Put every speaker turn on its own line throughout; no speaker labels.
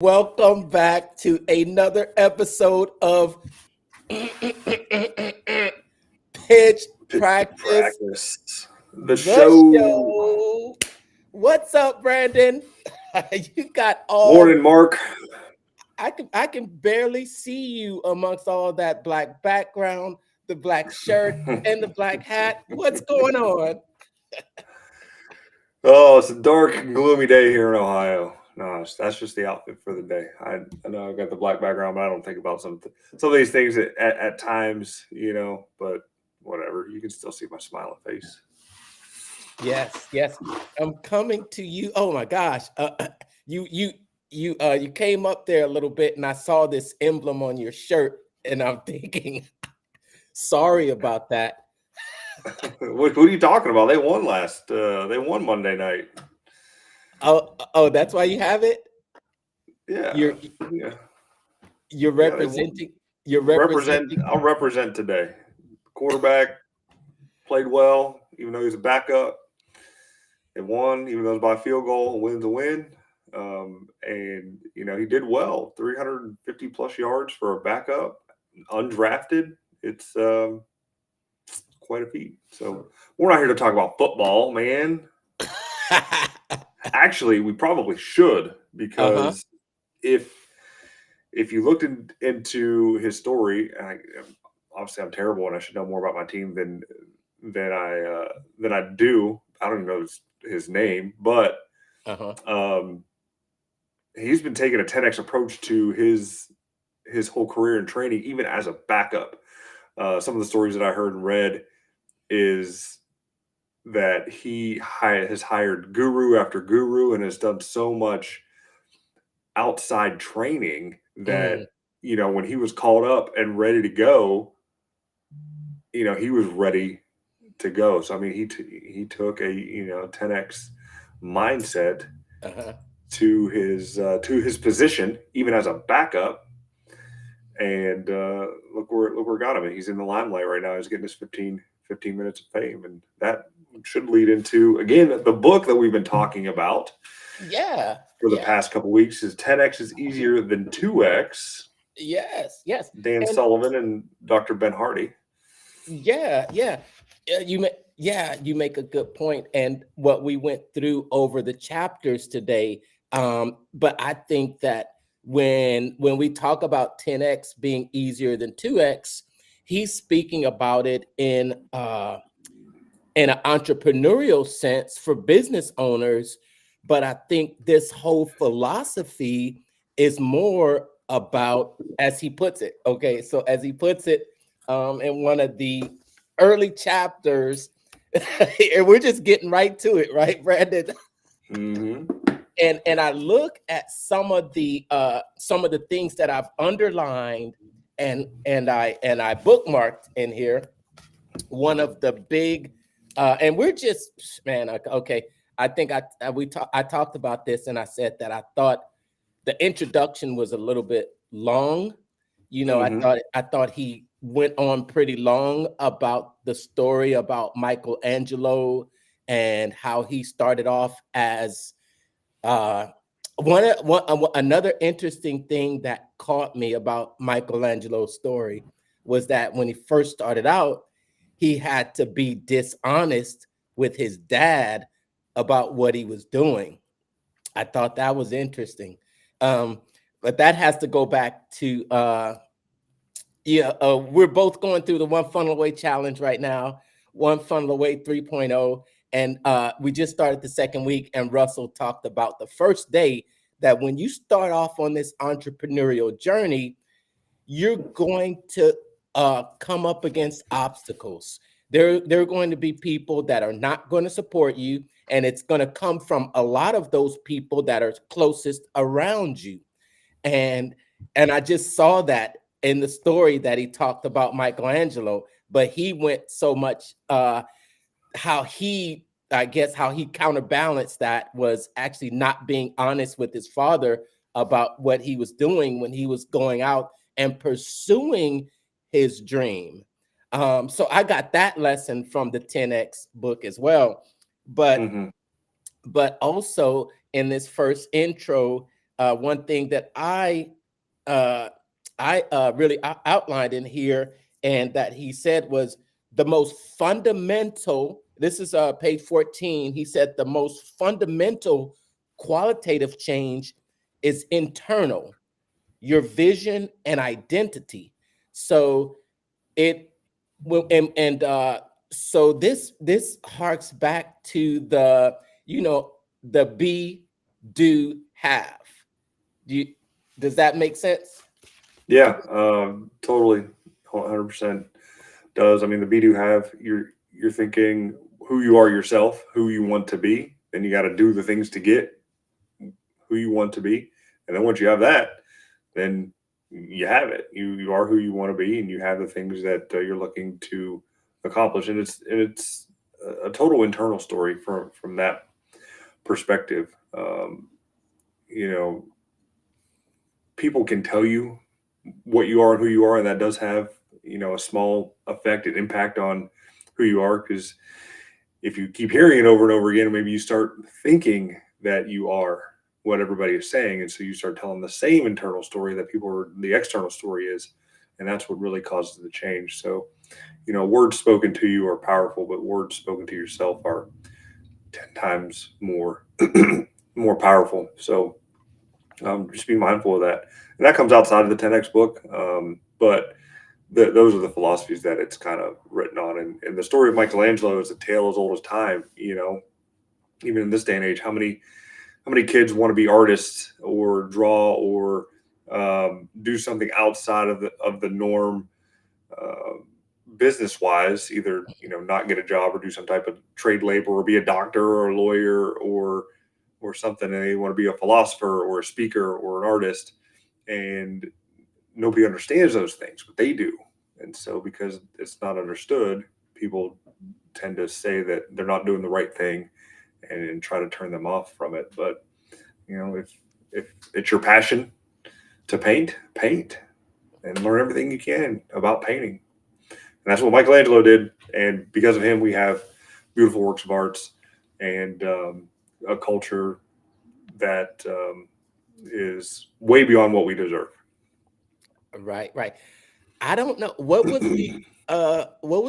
Welcome back to another episode of Pitch
Pitch
Practice,
practice. The
the
show.
show. What's up, Brandon? You got all
Morning, Mark.
I can barely see you amongst all that black background, the black shirt, and the black hat. What's going on?
Oh, it's a dark and gloomy day here in Ohio. No, that's just the outfit for the day. I know I've got the black background, but I don't think about some of these things at times, but whatever. You can still see my smiling face.
Yes, yes. I'm coming to you. Oh my gosh. You you came up there a little bit and I saw this emblem on your shirt and I'm thinking, sorry about that.
What are you talking about? They won Monday night.
Oh, that's why you have it?
Yeah,
You're
yeah,
you're
yeah. They won.
representing you're
Represent.
representing.
I'll represent today. Quarterback played well, even though he was a backup. They won, even though it was by field goal. A win's a win. And he did well. 350 plus yards for a backup, undrafted. It's quite a feat. So we're not here to talk about football, man. Actually, we probably should,
Uh-huh.
because if you looked into his story, obviously I'm terrible and I should know more about my team than I do. I don't even know his name, but
Uh-huh.
um, he's been taking a 10x approach to his whole career in training, even as a backup. Some of the stories that I heard and read is that he has hired guru after guru and has done so much outside training that
Mm,
when he was called up and ready to go, he was ready to go. So I mean, he took a 10x mindset
uh-huh.
to his position, even as a backup. And look where it got him. He's in the limelight right now. He's getting his 15 minutes of fame, and that should lead into, again, the book that we've been talking about
Yeah.
for the
Yeah.
past couple weeks. Is 10x is easier than 2x.
Yes. Yes.
Dan
And
Sullivan and Dr. Ben Hardy.
yeah, yeah. You make a good point, and what we went through over the chapters today. But I think that when we talk about 10x being easier than 2x, he's speaking about it in an entrepreneurial sense for business owners. But I think this whole philosophy is more about, as he puts it, okay, so as he puts it in one of the early chapters, and we're just getting right to it, right, Brandon?
Mm-hmm.
And I look at some of the things that I've underlined and I bookmarked in here. One of the big and we're just, man, okay, I think I talked about this and I said that I thought the introduction was a little bit long.
Mm-hmm.
I thought he went on pretty long about the story about Michelangelo and how he started off as uh another interesting thing that caught me about Michelangelo's story was that when he first started out, he had to be dishonest with his dad about what he was doing. I thought that was interesting. Um, but that has to go back to we're both going through the One Funnel Away challenge right now, One Funnel Away 3.0. And we just started the second week, and Russell talked about the first day that when you start off on this entrepreneurial journey, you're going to come up against obstacles. There are going to be people that are not going to support you, and it's going to come from a lot of those people that are closest around you. And and I just saw that in the story that he talked about Michelangelo, but he went so much how he, I guess, how he counterbalanced that was actually not being honest with his father about what he was doing when he was going out and pursuing his dream. So I got that lesson from the 10x book as well. But
Mm-hmm.
but also in this first intro, one thing that uh, really outlined in here, and that he said was the most fundamental. This is page 14. He said the most fundamental qualitative change is internal, your vision and identity. So it will, and so this harks back to the, the be, do, have. Do you, does that make sense?
Yeah, totally, 100% does. I mean, the be do have, you're thinking who you are yourself, who you want to be, then you got to do the things to get who you want to be, and then once you have that, then you have it. You are who you want to be, and you have the things that you're looking to accomplish, and it's a total internal story from that perspective. You know, people can tell you what you are and who you are, and that does have, a small effect and impact on who you are, because if you keep hearing it over and over again, maybe you start thinking that you are what everybody is saying, and so you start telling the same internal story that the external story is, and that's what really causes the change. So, words spoken to you are powerful, but words spoken to yourself are 10 times more more powerful. So just be mindful of that. And that comes outside of the 10X book. But those are the philosophies that it's kind of written on. And the story of Michelangelo is a tale as old as time. Even in this day and age, how many kids want to be artists or draw or do something outside of the norm, business wise, either, not get a job or do some type of trade labor or be a doctor or a lawyer or something, and they want to be a philosopher or a speaker or an artist, and nobody understands those things, but they do. And so because it's not understood, people tend to say that they're not doing the right thing and try to turn them off from it. But if it's your passion to paint and learn everything you can about painting. And that's what Michelangelo did, and because of him we have beautiful works of arts and a culture that is way beyond what we deserve.
Right, right. I don't know what was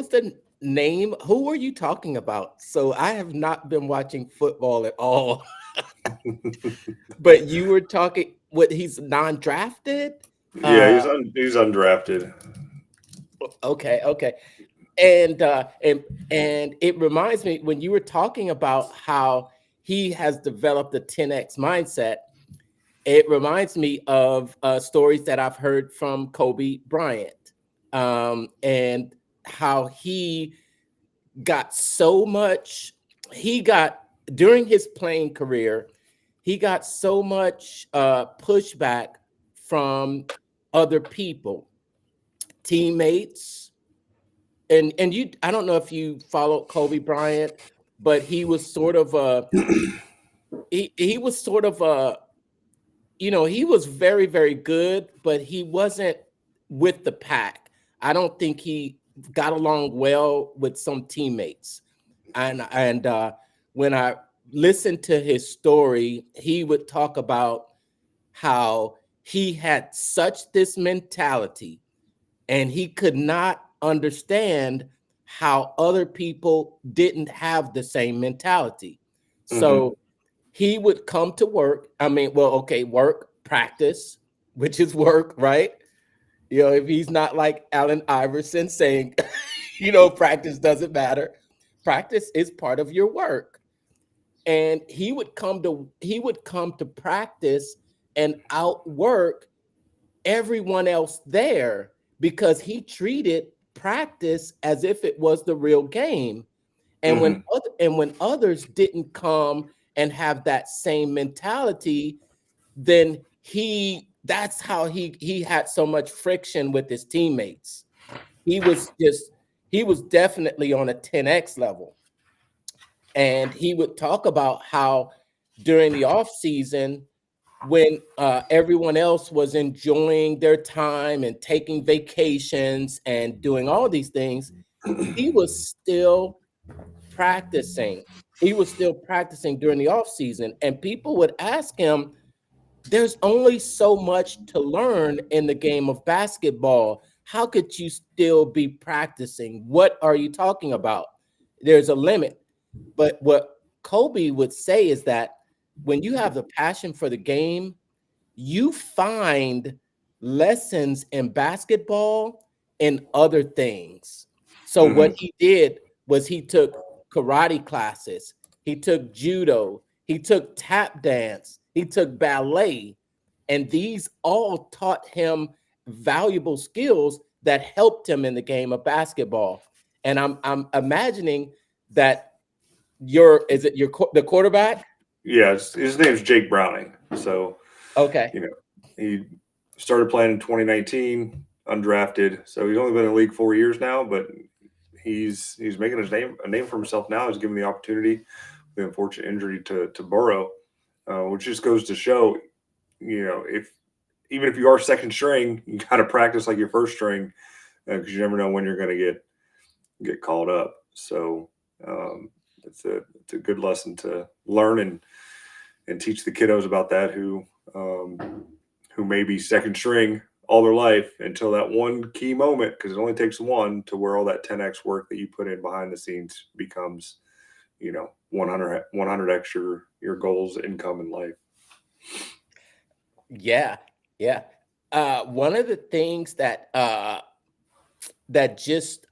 the name? Who were you talking about? So I have not been watching football at all. But you were talking what, he's non-drafted?
Yeah,
Uh
he's undrafted.
okay, okay. And it reminds me when you were talking about how he has developed a 10x mindset. It reminds me of stories that I've heard from Kobe Bryant, and how he got so much. He got during his playing career, he got so much pushback from other people, teammates, and you. I don't know if you followed Kobe Bryant, but he was sort of a he was sort of a, he was very, very good, but he wasn't with the pack. I don't think he got along well with some teammates. And when I listened to his story, he would talk about how he had such this mentality, and he could not understand how other people didn't have the same mentality.
Mm-hmm.
So he would come to work. I mean, well, okay, work, practice, which is work, right? If he's not like Allen Iverson saying, practice doesn't matter, practice is part of your work. And he would come to practice and outwork everyone else there, because he treated practice as if it was the real game. And
Mm-hmm.
when others didn't come and have that same mentality, then that's how he had so much friction with his teammates. He was definitely on a 10x level. And he would talk about how during the off season, when everyone else was enjoying their time and taking vacations and doing all these things, he was still practicing. He was still practicing during the off season, and people would ask him, there's only so much to learn in the game of basketball. How could you still be practicing? What are you talking about? There's a limit. But what Kobe would say is that when you have the passion for the game, you find lessons in basketball and other things. So what
Hmm.
he did was he took karate classes, he took judo, he took tap dance, he took ballet, and these all taught him valuable skills that helped him in the game of basketball. And I'm imagining that the quarterback?
Yeah, his name's Jake Browning. So,
Okay.
you know, he started playing in 2019, undrafted. So he's only been in the league 4 years now, but he's making a name for himself now. He's given the opportunity, the unfortunate injury to Burrow, which just goes to show, if even if you are second string, you got to practice like your first string because you never know when you're going to get called up. So it's a good lesson to learn and teach the kiddos about that who may be second string all their life until that one key moment, because it only takes one, to where all that 10x work that you put in behind the scenes becomes 100x your goals, income in life.
Yeah, yeah. One of the things that just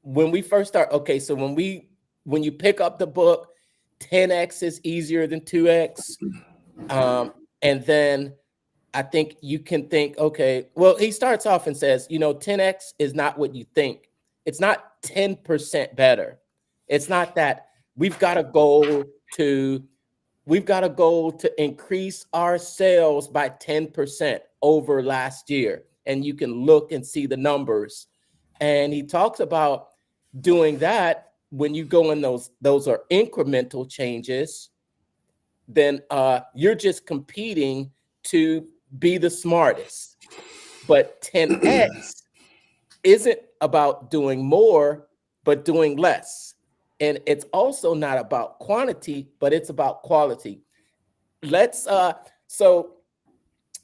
when we first start, okay, so when you pick up the book, 10x is easier than 2x. And then I think you can think, okay, well, he starts off and says, 10x is not what you think. It's not 10% better. It's not that we've got a goal to we've got a goal to increase our sales by 10% over last year. And you can look and see the numbers. And he talks about doing that when you go in those are incremental changes, then you're just competing to be the smartest. But 10x isn't about doing more, but doing less. And it's also not about quantity, but it's about quality. Let's so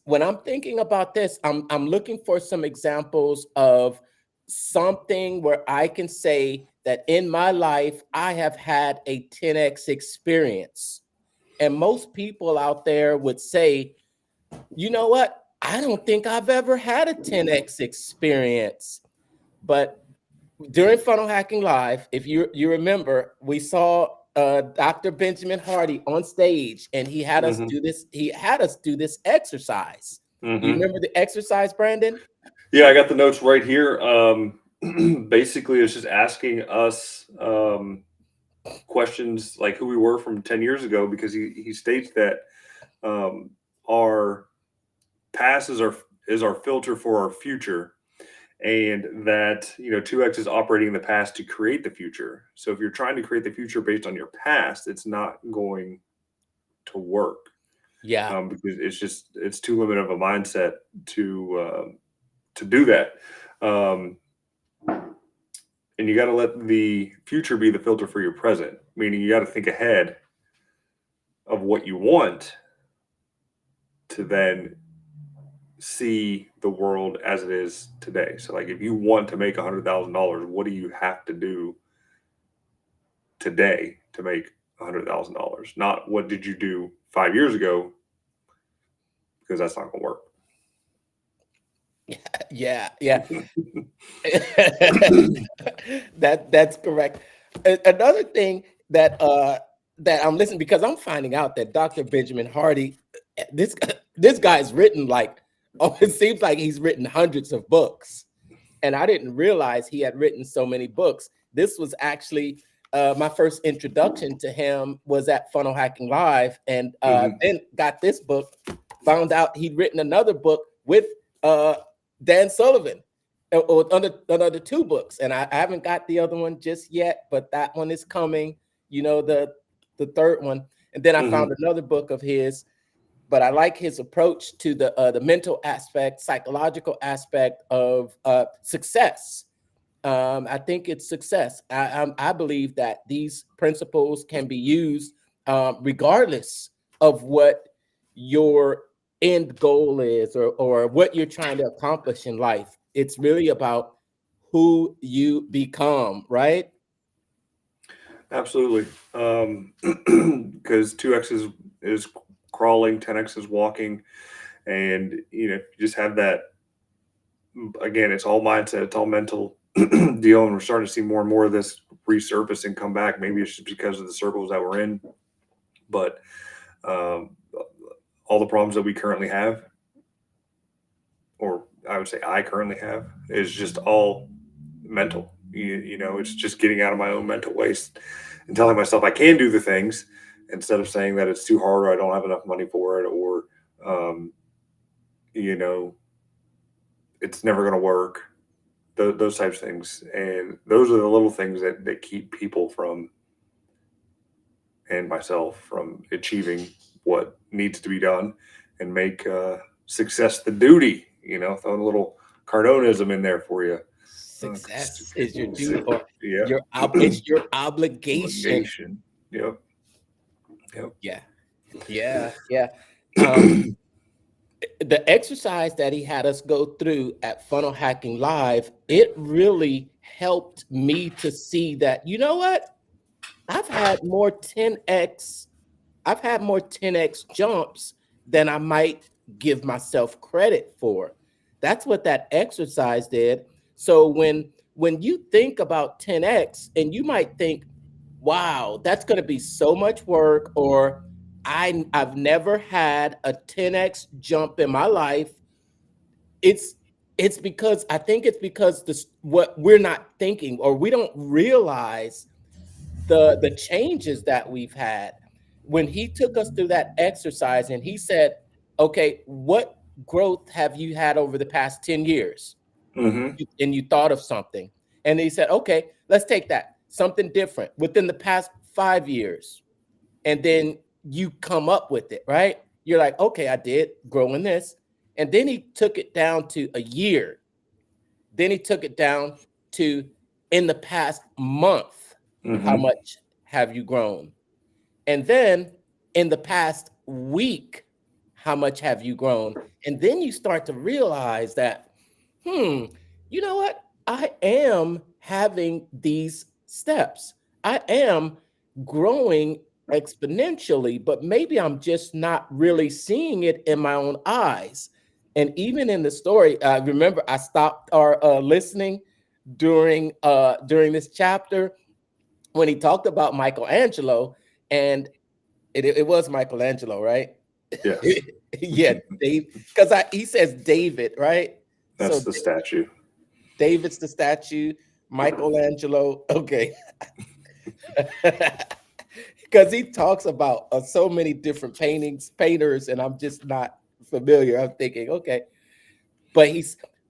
when I'm thinking about this, I'm looking for some examples of something where I can say that in my life I have had a 10x experience. And most people out there would say, you know what? I don't think I've ever had a 10x experience. But during Funnel Hacking Live, if you remember, we saw Dr. Benjamin Hardy on stage, and he had us
Hmm.
do this. He had us do this exercise. You
Hmm.
remember the exercise, Brandon?
Yeah, I got the notes right here. Basically, it's just asking us questions like who we were from 10 years ago, because he states that um, our past is our filter for our future, and that 2x is operating in the past to create the future. So if you're trying to create the future based on your past, it's not going to work,
Yeah,
because it's too limited of a mindset to do that. Um, and you got to let the future be the filter for your present, meaning you got to think ahead of what you want to then see the world as it is today. So like if you want to make $100,000, what do you have to do today to make $100,000? Not what did you do 5 years ago, because that's not going to work.
yeah, yeah. That's correct. Another thing that I'm listening, because I'm finding out that Dr. Benjamin Hardy, this this guy's written like, oh, it seems like he's written hundreds of books, and I didn't realize he had written so many books. This was actually my first introduction to him was at Funnel Hacking Live, and
Hmm.
then got this book. Found out he'd written another book with uh, Dan Sullivan, or another two books, and I haven't got the other one just yet, but that one is coming. The third one, and then I
Hmm.
found another book of his. But I like his approach to the mental aspect, psychological aspect of success. I think it's success. I believe that these principles can be used regardless of what your end goal is, or what you're trying to accomplish in life. It's really about who you become, right?
Absolutely. Because 2x is crawling, 10x is walking, and you just have that. Again, it's all mindset, it's all mental deal, and we're starting to see more and more of this resurface and come back. Maybe it's just because of the circles that we're in, but um, all the problems that we currently have, or I would say I currently have, is just all mental. It's just getting out of my own mental waste and telling myself I can do the things instead of saying that it's too hard or I don't have enough money for it, or um, you know it's never going to work. Those types of things, and those are the little things that keep people from, and myself, from achieving what needs to be done and make success the duty. Throw a little Cardonism in there for you. 'Cause
Success is your duty, or
yeah,
it's your obligation.
obligation. Yep, yep.
Yeah, yeah, yeah. Um, the exercise that he had us go through at Funnel Hacking Live, it really helped me to see that, you know what? I've had more 10x, I've had more 10x jumps than I might give myself credit for. That's what that exercise did. So when you think about 10x, and you might think, wow, that's going to be so much work, or I've never had a 10x jump in my life. It's it's because I think it's because this what we're not thinking, or we don't realize the changes that we've had. When he took us through that exercise and he said, okay, what growth have you had over the past 10 years?
Hmm.
And you thought of something. And he said, okay, let's take that, something different within the past 5 years. And then you come up with it, right? You're like, okay, I did grow in this. And then he took it down to a year. Then he took it down to, in the past month, how
Hmm.
much have you grown? And then in the past week, how much have you grown? And then you start to realize that, you know what? I am having these steps. I am growing exponentially, but maybe I'm just not really seeing it in my own eyes. And even in the story, remember, I stopped our listening during this chapter when he talked about Michelangelo, and it was Michelangelo, right?
Yes,
Yeah, Dave, because he says David, right?
that's
So
the statue.
David's the statue, Michelangelo. Okay. Because he talks about so many different painters, and I'm just not familiar. I'm thinking, okay, but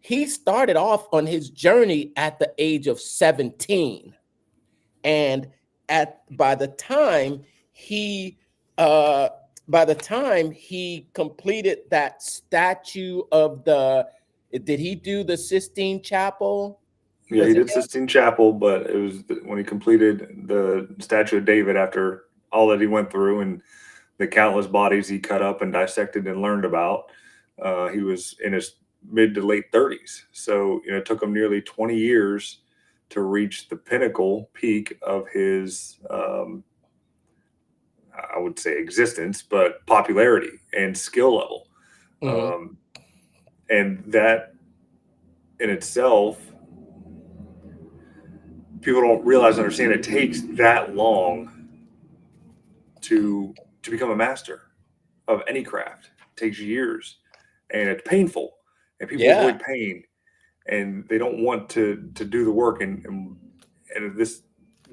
he started off on his journey at the age of 17, and at he uh by the time he completed that statue of the, did he do the Sistine Chapel?
Yeah, he
Was it
did Sistine Chapel, but it was when he completed the statue of David after all that he went through and the countless bodies he cut up and dissected and learned about. He was in his mid to late 30s. So, it took him nearly 20 years to reach the pinnacle peak of his, I would say, existence, but popularity and skill level.
him?
Um, and that in itself, people don't realize, understand it takes that long to become a master of any craft. It takes years, and it's painful, and people
Yeah.
avoid pain, and they don't want to do the work. And in this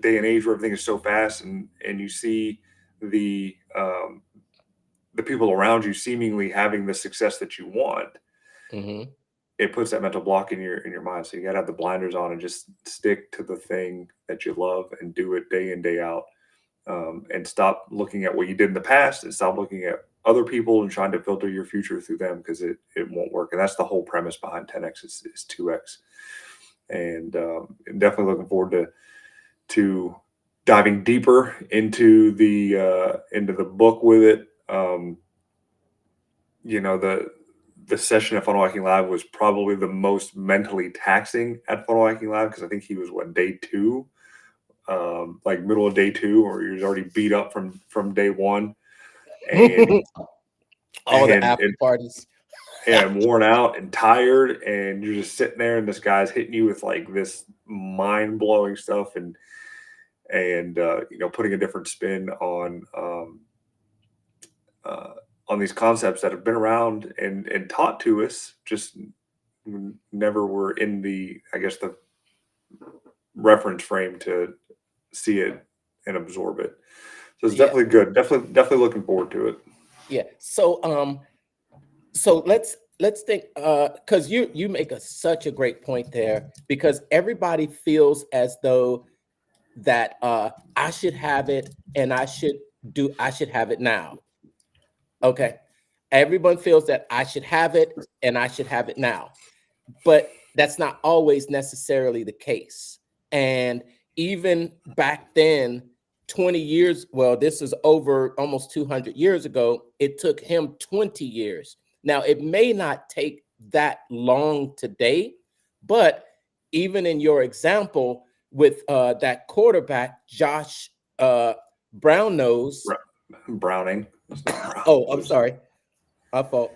day and age where everything is so fast, and you see the people around you seemingly having the success that you want,
Hmm.
it puts that mental block in your mind. So you got to have the blinders on and just stick to the thing that you love and do it day in, day out. And stop looking at what you did in the past and stop looking at other people and trying to filter your future through them, because it won't work. And that's the whole premise behind 10x is 2x. And definitely looking forward to diving deeper into the book with it. the session at Funnel Hacking Live was probably the most mentally taxing at Funnel Hacking Live, because I think he was day 2, like middle of day 2, or he was already beat up from day 1, and
all the after parties,
and worn out and tired, and you're just sitting there, and this guy's hitting you with like this mind blowing stuff, and putting a different spin on these concepts that have been around and taught to us, just never were in the reference frame to see it and absorb it. So it's definitely good. Definitely looking forward to it.
Yeah. So let's think, because you make such a great point there, because everybody feels as though that I should have it, and I should have it now. Okay. Everyone feels that I should have it and I should have it now. But that's not always necessarily the case. And even back then, 20 years, well, this is over almost 200 years ago, it took him 20 years. Now, it may not take that long today, but even in your example with that quarterback, Josh
Browning.
Oh, I'm sorry. My fault.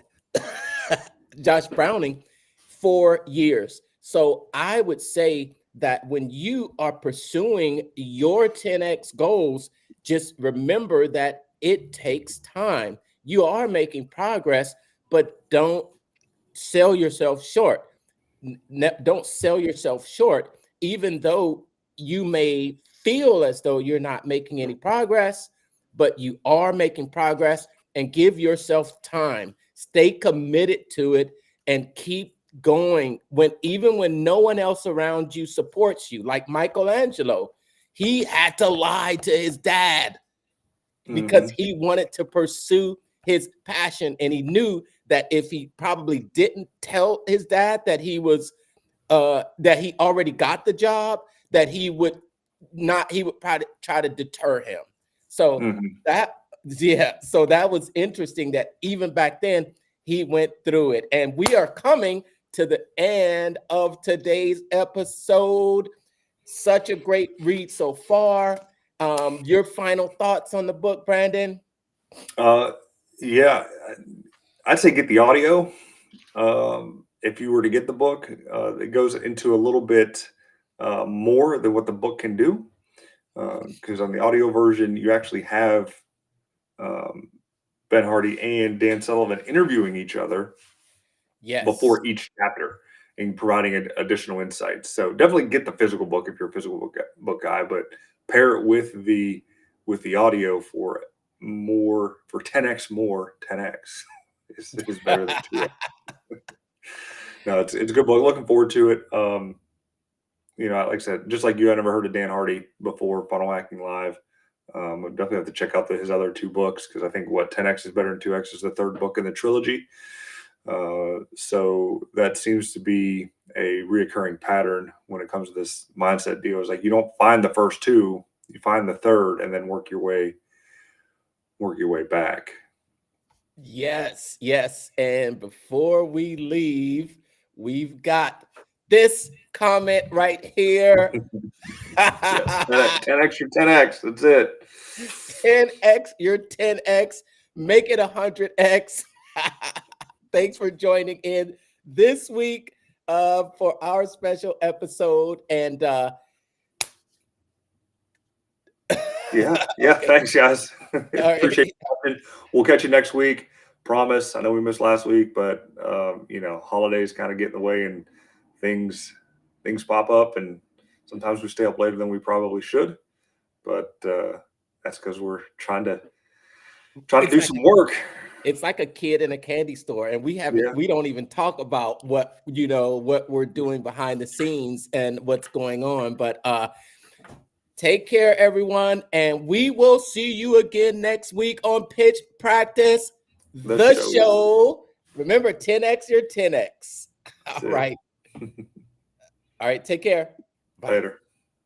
Josh Browning, 4 years. So I would say that when you are pursuing your 10x goals, just remember that it takes time. You are making progress, but don't sell yourself short. Don't sell yourself short, even though you may feel as though you're not making any progress, but you are making progress. And give yourself time. Stay committed to it and keep going even when no one else around you supports you. Like Michelangelo, he had to lie to his dad because he wanted to pursue his passion, and he knew that if he probably didn't tell his dad that he was that he already got the job, that he would probably try to deter him. So so that was interesting that even back then he went through it. And we are coming to the end of today's episode. Such a great read so far. Your final thoughts on the book, Brandon?
Yeah, I'd say get the audio. If you were to get the book, it goes into a little bit more than what the book can do. Because on the audio version, you actually have Ben Hardy and Dan Sullivan interviewing each other before each chapter and providing additional insights. So definitely get the physical book if you're a physical book guy, but pair it with the audio for 10x more. 10x is better than 2x. No, it's a good book. Looking forward to it. Like I said, just like you, I never heard of Dan Hardy before Funnel Hacking Live. We'll definitely have to check out his other 2 books, because I think 10x is better than 2x is the 3rd book in the trilogy. So that seems to be a reoccurring pattern when it comes to this mindset deal. It's like you don't find the first 2, you find the 3rd, and then work your way back.
Yes. And before we leave, we've got this comment right here.
10x your 10x. That's it.
10x your 10x. Make it 100x. Thanks for joining in this week for our special episode. And
thanks, guys. Appreciate it. We'll catch you next week. Promise. I know we missed last week, but holidays kind of get in the way, and things pop up, and sometimes we stay up later than we probably should. But that's because we're trying to do some work.
It's like a kid in a candy store, and we don't even talk about what we're doing behind the scenes and what's going on. But take care, everyone, and we will see you again next week on Pitch Practice, the show. Remember, 10x your 10x. All right. All right. Take care.
Bye. Later.